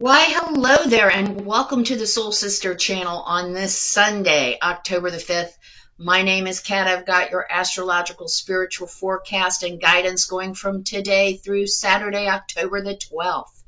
Why, hello there, and welcome to the Soul Sister channel on this Sunday, October the 5th. My name is Kat. I've got your astrological spiritual forecast and guidance going from today through Saturday, October the 12th.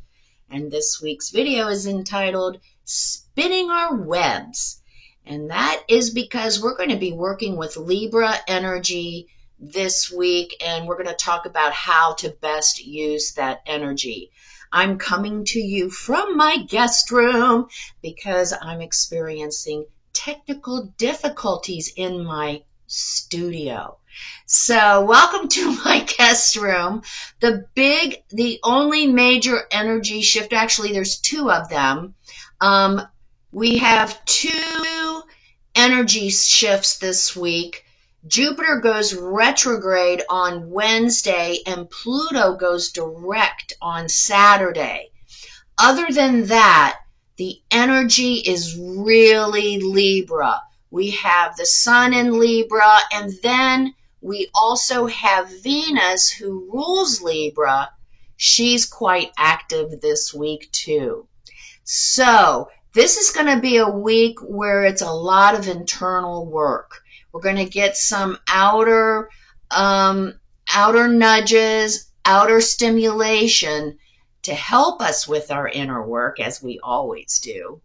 And this week's video is entitled Spinning Our Webs. And that is because we're going to be working with Libra energy this week, and we're going to talk about how to best use that energy. I'm coming to you from my guest room because I'm experiencing technical difficulties in my studio. So welcome to my guest room. The only major energy shift, actually there's two of them. We have two energy shifts this week. Jupiter goes retrograde on Wednesday and Pluto goes direct on Saturday. Other than that, the energy is really Libra. We have the Sun in Libra, and then we also have Venus, who rules Libra. She's quite active this week too. So this is going to be a week where it's a lot of internal work. We're going to get some outer nudges, outer stimulation to help us with our inner work, as we always do.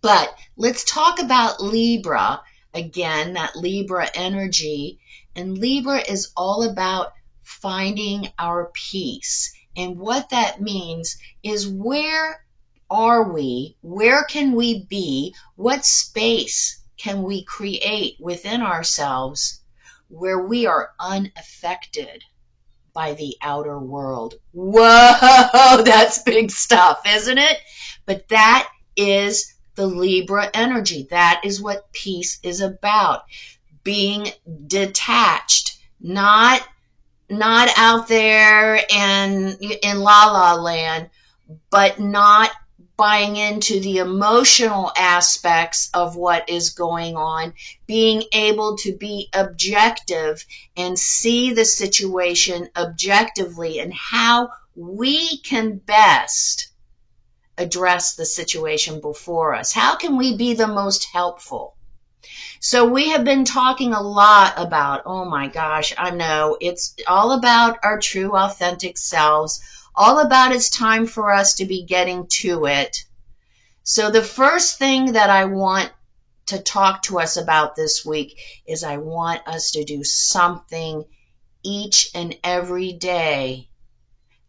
But let's talk about Libra again, that Libra energy. And Libra is all about finding our peace. And what that means is, where are we? Where can we be? What space can we create within ourselves where we are unaffected by the outer world? Whoa, that's big stuff, isn't it? But that is the Libra energy. That is what peace is about. Being detached, not out there and in la la land, but not buying into the emotional aspects of what is going on, being able to be objective and see the situation objectively and how we can best address the situation before us. How can we be the most helpful? So we have been talking a lot about, oh my gosh, I know, it's all about our true authentic selves, all about it's time for us to be getting to it. So the first thing that I want to talk to us about this week is I want us to do something each and every day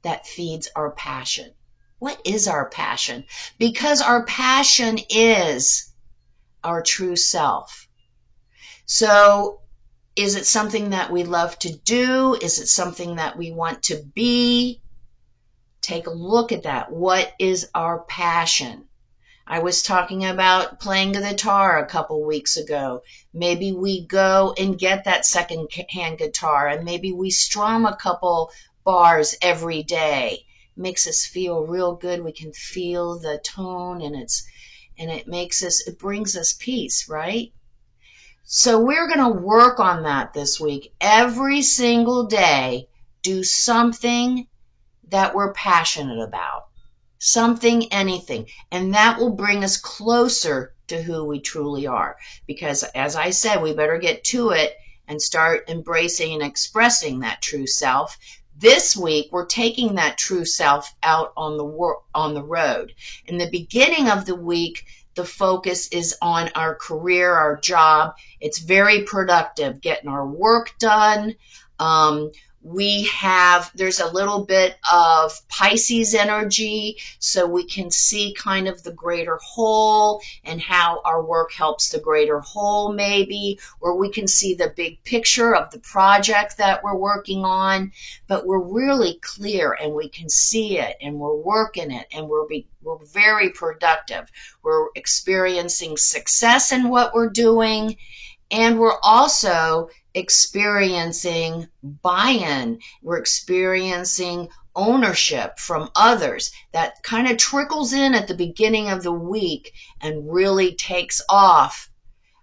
that feeds our passion. What is our passion? Because our passion is our true self. So is it something that we love to do? Is it something that we want to be? Take a look at that. What is our passion? I was talking about playing the guitar a couple weeks ago. Maybe we go and get that second-hand guitar, and maybe we strum a couple bars every day. It makes us feel real good. We can feel the tone, and it brings us peace, right? So we're going to work on that this week. Every single day, do something that we're passionate about. Something, anything. And that will bring us closer to who we truly are. Because, as I said, we better get to it and start embracing and expressing that true self. This week, we're taking that true self out on the road. In the beginning of the week, the focus is on our career, our job. It's very productive, getting our work done. There's a little bit of Pisces energy, so we can see kind of the greater whole and how our work helps the greater whole maybe, or we can see the big picture of the project that we're working on, but we're really clear and we can see it and we're working it and we're very productive. We're experiencing success in what we're doing, and we're also experiencing buy-in. We're experiencing ownership from others. That kind of trickles in at the beginning of the week and really takes off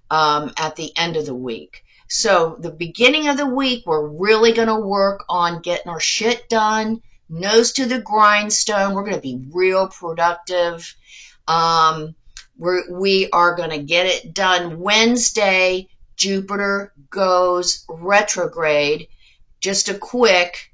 at the end of the week. So the beginning of the week, we're really going to work on getting our shit done, nose to the grindstone. We're going to be real productive. We are going to get it done. Wednesday, Jupiter goes retrograde. Just a quick,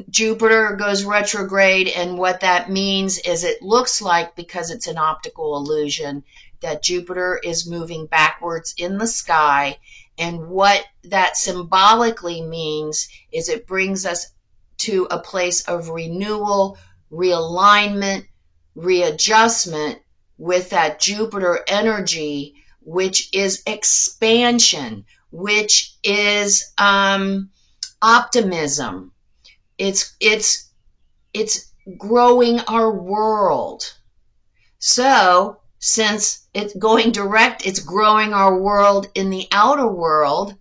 Jupiter goes retrograde, and what that means is it looks like, because it's an optical illusion, that Jupiter is moving backwards in the sky. And what that symbolically means is it brings us to a place of renewal, realignment, readjustment with that Jupiter energy, which is expansion, which is optimism. It's growing our world. So since it's going direct, it's growing our world in the outer world.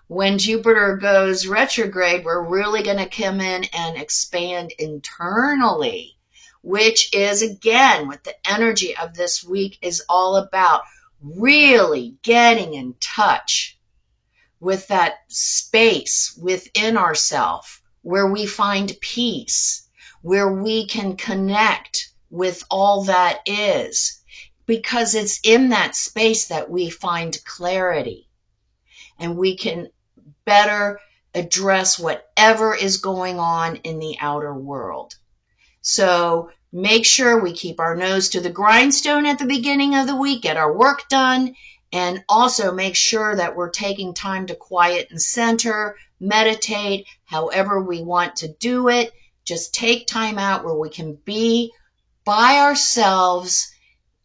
When Jupiter goes retrograde, we're really going to come in and expand internally, which is, again, what the energy of this week is all about. Really getting in touch with that space within ourselves where we find peace, where we can connect with all that is, because it's in that space that we find clarity and we can better address whatever is going on in the outer world. So make sure we keep our nose to the grindstone at the beginning of the week, get our work done, and also make sure that we're taking time to quiet and center, meditate, however we want to do it. Just take time out where we can be by ourselves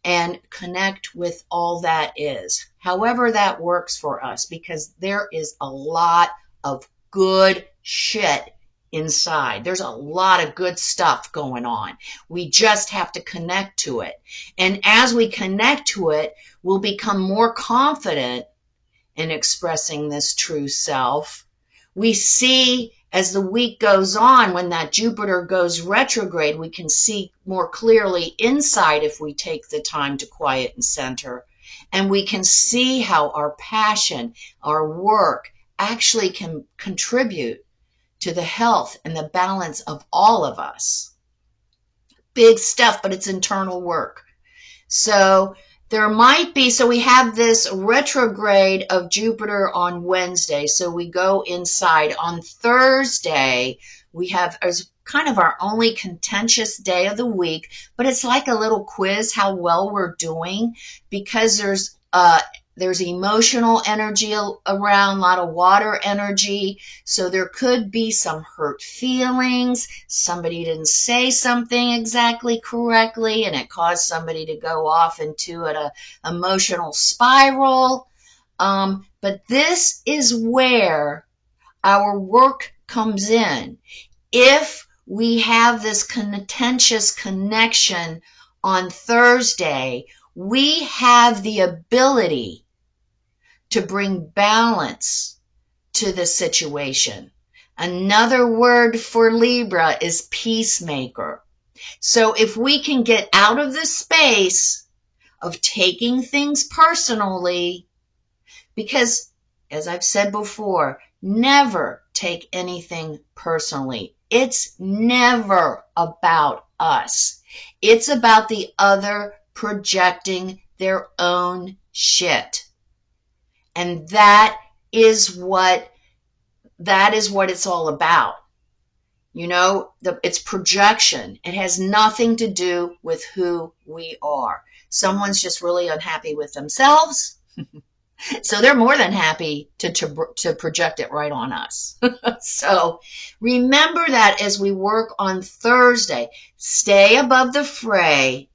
and connect with all that is, however that works for us, because there is a lot of good shit inside. There's a lot of good stuff going on. We just have to connect to it. And as we connect to it, we'll become more confident in expressing this true self. We see as the week goes on, when that Jupiter goes retrograde, we can see more clearly inside if we take the time to quiet and center. And we can see how our passion, our work actually can contribute to the health and the balance of all of us. Big stuff, but it's internal work. So there might be, so we have this retrograde of Jupiter on Wednesday. So we go inside. On Thursday, we have as kind of our only contentious day of the week, but it's like a little quiz how well we're doing, because there's emotional energy around, a lot of water energy. So there could be some hurt feelings. Somebody didn't say something exactly correctly, and it caused somebody to go off into an emotional spiral. But this is where our work comes in. If we have this contentious connection on Thursday, we have the ability to bring balance to the situation. Another word for Libra is peacemaker. So if we can get out of the space of taking things personally, because as I've said before, never take anything personally. It's never about us. It's about the other projecting their own shit. And that is what it's all about. You know, it's projection. It has nothing to do with who we are. Someone's just really unhappy with themselves. So they're more than happy to project it right on us. So remember that as we work on Thursday. Stay above the fray.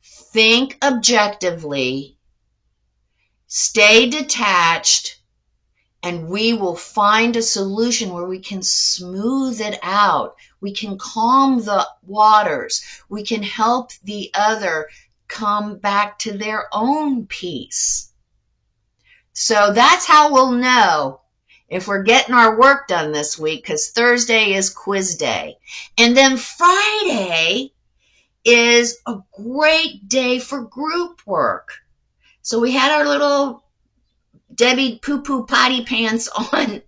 Think objectively. Stay detached. And we will find a solution where we can smooth it out. We can calm the waters. We can help the other come back to their own peace. So that's how we'll know if we're getting our work done this week, because Thursday is quiz day. And then Friday is a great day for group work. So we had our little Debbie poo-poo potty pants on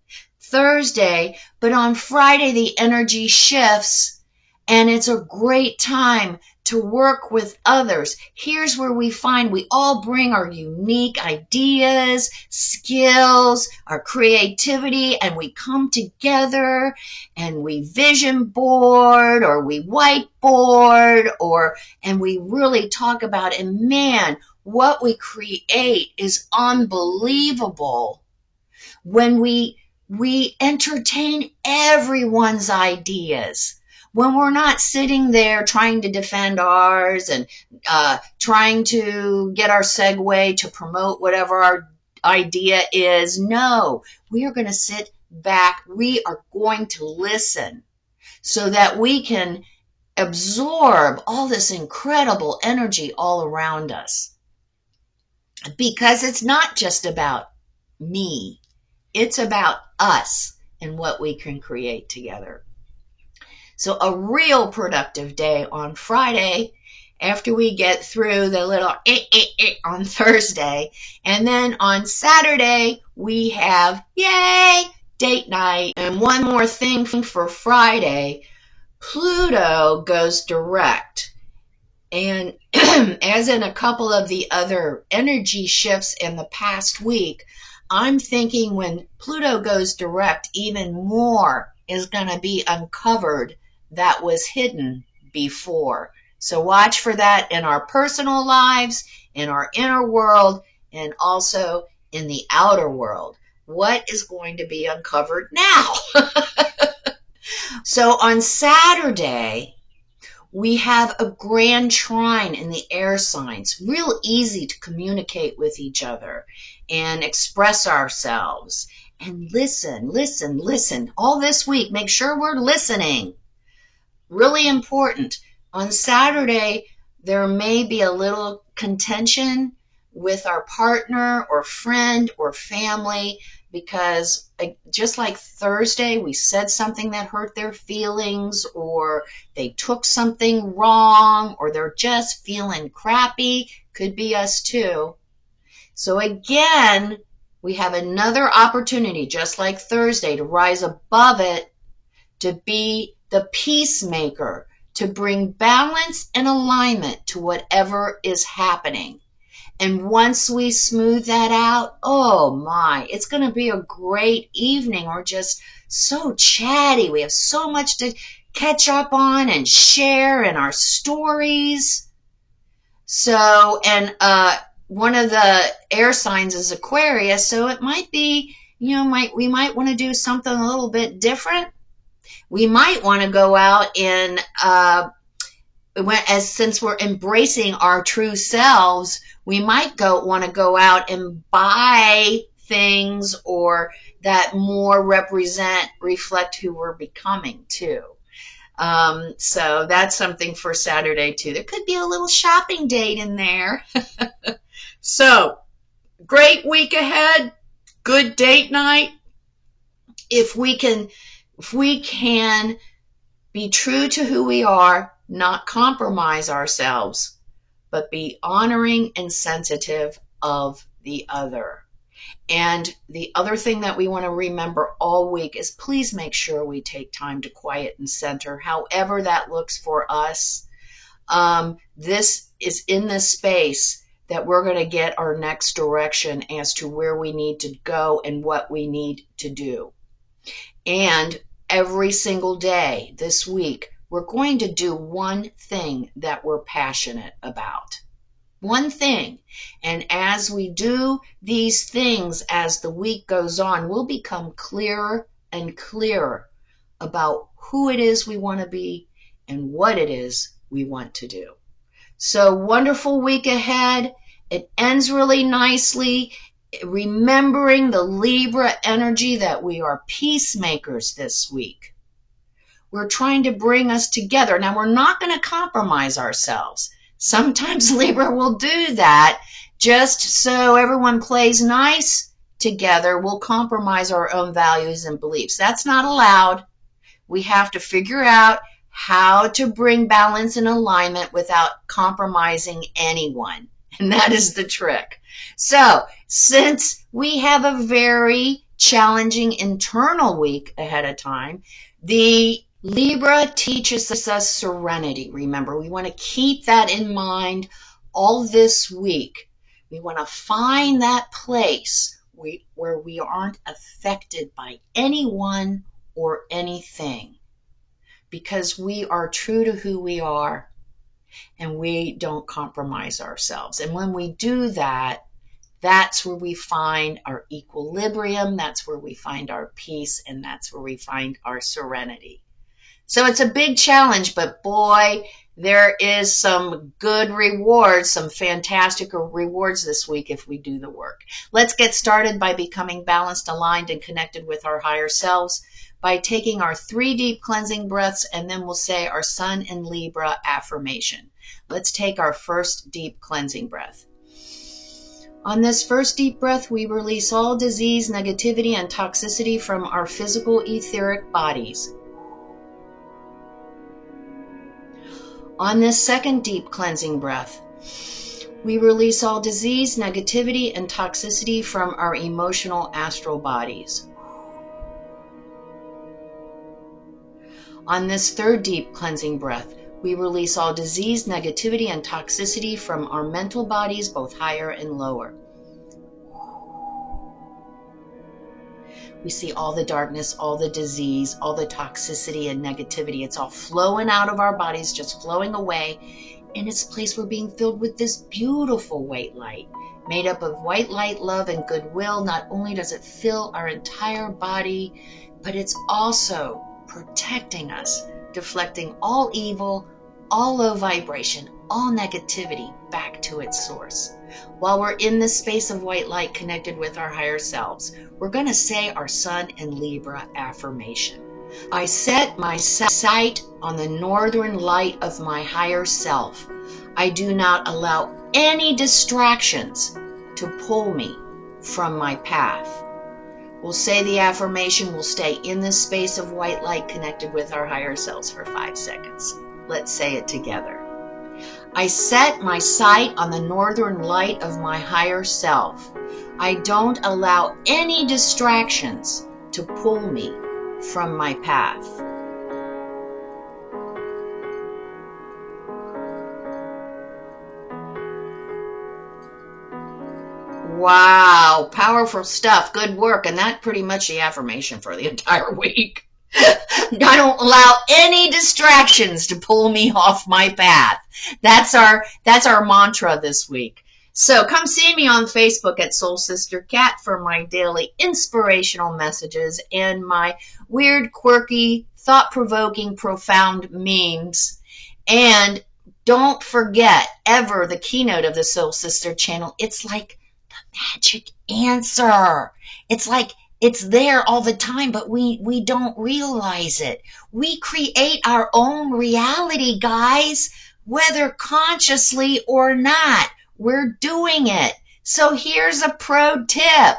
Thursday, but on Friday the energy shifts and it's a great time to work with others. Here's where we find we all bring our unique ideas, skills, our creativity, and we come together and we vision board or we whiteboard and we really talk about, and man, what we create is unbelievable when we entertain everyone's ideas. When we're not sitting there trying to defend ours and trying to get our segue to promote whatever our idea is. No, we are going to sit back. We are going to listen so that we can absorb all this incredible energy all around us. Because it's not just about me. It's about us and what we can create together. So a real productive day on Friday after we get through the little on Thursday. And then on Saturday, we have, yay, date night. And one more thing for Friday, Pluto goes direct. And as in a couple of the other energy shifts in the past week, I'm thinking when Pluto goes direct, even more is going to be uncovered that was hidden before. So watch for that in our personal lives, in our inner world, and also in the outer world. What is going to be uncovered now? So on Saturday, we have a grand trine in the air signs. Real easy to communicate with each other and express ourselves. And listen. All this week, make sure we're listening. Really important. On Saturday, there may be a little contention with our partner or friend or family because just like Thursday, we said something that hurt their feelings or they took something wrong or they're just feeling crappy. Could be us too. So again, we have another opportunity, just like Thursday, to rise above it, to be the peacemaker, to bring balance and alignment to whatever is happening. And once we smooth that out, oh my, it's going to be a great evening. We're just so chatty. We have so much to catch up on and share in our stories. So, and one of the air signs is Aquarius, so it might be, we might want to do something a little bit different. We might want to go out and, since we're embracing our true selves, we might want to go out and buy things or that more reflect who we're becoming too. So that's something for Saturday too. There could be a little shopping date in there. So great week ahead. Good date night. If we can be true to who we are, not compromise ourselves, but be honoring and sensitive of the other. And the other thing that we want to remember all week is please make sure we take time to quiet and center, however that looks for us. This is in this space that we're going to get our next direction as to where we need to go and what we need to do. And every single day this week, we're going to do one thing that we're passionate about. One thing. And as we do these things as the week goes on, we'll become clearer and clearer about who it is we want to be and what it is we want to do. So wonderful week ahead. It ends really nicely. Remembering the Libra energy that we are peacemakers this week. We're trying to bring us together. Now, we're not going to compromise ourselves. Sometimes Libra will do that just so everyone plays nice together. We'll compromise our own values and beliefs. That's not allowed. We have to figure out how to bring balance and alignment without compromising anyone. And that is the trick. So, since we have a very challenging internal week ahead of time. The Libra teaches us serenity. Remember, we want to keep that in mind all this week. We want to find that place where we aren't affected by anyone or anything, because we are true to who we are and we don't compromise ourselves. And when we do that, that's where we find our equilibrium, that's where we find our peace, and that's where we find our serenity. So it's a big challenge, but boy, there is some good rewards, some fantastic rewards this week if we do the work. Let's get started by becoming balanced, aligned, and connected with our higher selves by taking our 3 deep cleansing breaths, and then we'll say our Sun in Libra affirmation. Let's take our first deep cleansing breath. On this first deep breath, we release all disease, negativity, and toxicity from our physical etheric bodies. On this second deep cleansing breath, we release all disease, negativity, and toxicity from our emotional astral bodies. On this third deep cleansing breath, we release all disease, negativity, and toxicity from our mental bodies, both higher and lower. We see all the darkness, all the disease, all the toxicity and negativity. It's all flowing out of our bodies, just flowing away. And it's a place we're being filled with this beautiful white light, made up of white light, love, and goodwill. Not only does it fill our entire body, but it's also protecting us, deflecting all evil, all low vibration, all negativity back to its source. While we're in this space of white light connected with our higher selves, we're going to say our Sun in Libra affirmation. I set my sight on the northern light of my higher self. I do not allow any distractions to pull me from my path. We'll say the affirmation. We'll stay in this space of white light connected with our higher selves for 5 seconds. Let's say it together. I set my sight on the northern light of my higher self. I don't allow any distractions to pull me from my path. Wow, powerful stuff. Good work. And that's pretty much the affirmation for the entire week. I don't allow any distractions to pull me off my path. That's our mantra this week. So come see me on Facebook at Soul Sister Cat for my daily inspirational messages and my weird, quirky, thought-provoking, profound memes. And don't forget ever the keynote of the Soul Sister channel. It's like the magic answer. It's like it's there all the time, but we don't realize it. We create our own reality, guys, whether consciously or not. We're doing it. So here's a pro tip.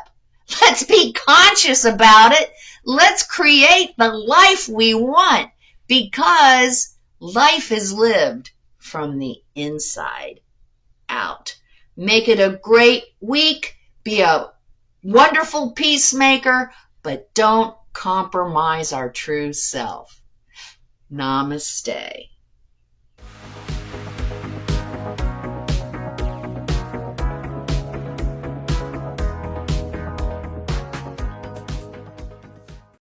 Let's be conscious about it. Let's create the life we want, because life is lived from the inside out. Make it a great week. Be a wonderful peacemaker, but don't compromise our true self. Namaste.